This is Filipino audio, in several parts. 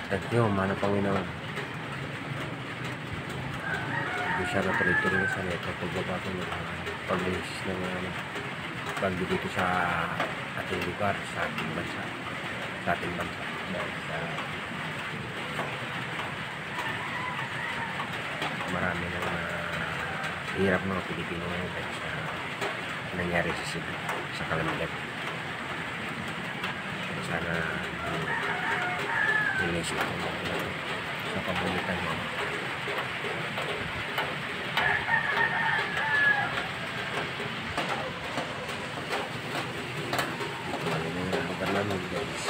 Thank you, mana Panginoon. Hindi siya natuloy-tuloy sa neto. Pagbaba ko ng paglihis ng bagyo dito sa ating lugar, sa ating bansa. Dahil sa marami ng hirap mga Pilipino ngayon dahil sa nangyari sa Cebu, sa kalamidad. Sana nilis ako sa pabulitan mo. Lugar namin guys,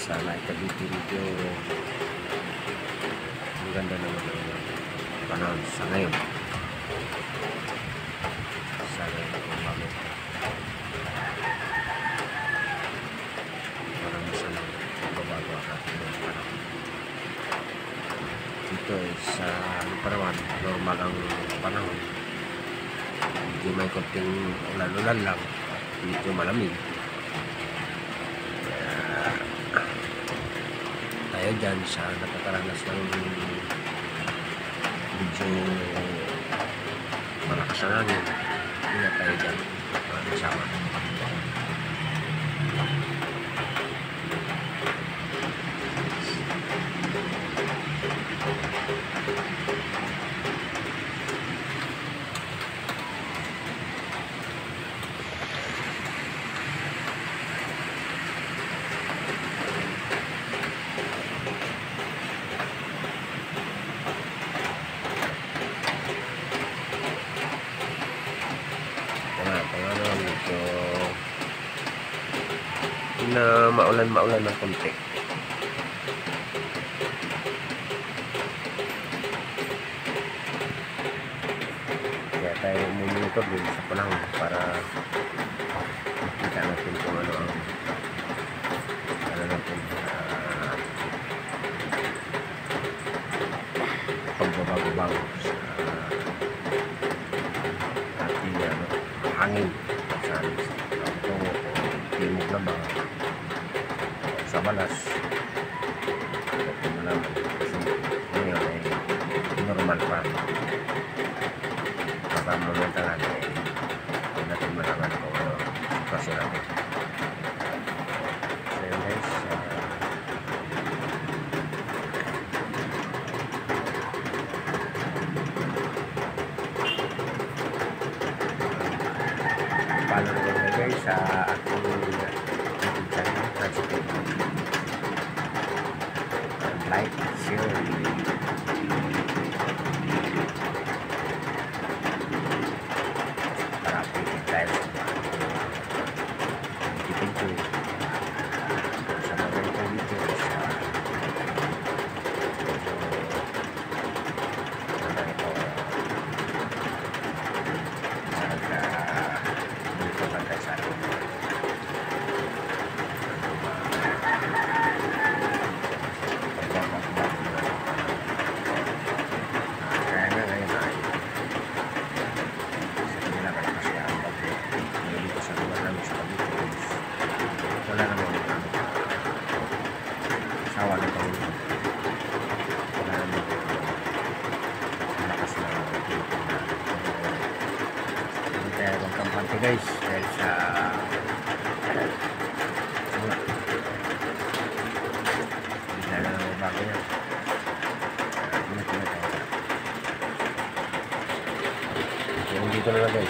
sana ikabitin ito. Ang ganda naman ng panahon sa ngayon. Sana ito kumamit. Parang sana babago ang ating panahon. Dito sa Parawan, normal ang panahon. Hindi may konting ulan-ulan lang, medyo malamig. Tayo dyan sa nakakaranas ng medyo malakas ang hangin, hindi tayo dyan kasama. Na maulan ng konti. Kaya tayo mumonitor din sa panahon para makita natin kung ano ang natin pagbabago-bago sa ating hangin sa timog na ba sa balas. Ito malaman kasi ngayon ay normal pa. Baka momentangan hindi natin malaman kung ano sitwasyon natin. So yun guys, follow naman guys sa ating channel, like, share, para updated tayo sa mga ganitong videos. Dito bantay sa atin. Wala namang sawa na ito. Wala namang malakas na hindi tayo ng kampante guys dahil sa hindi na bago yan. Dito na lang guys.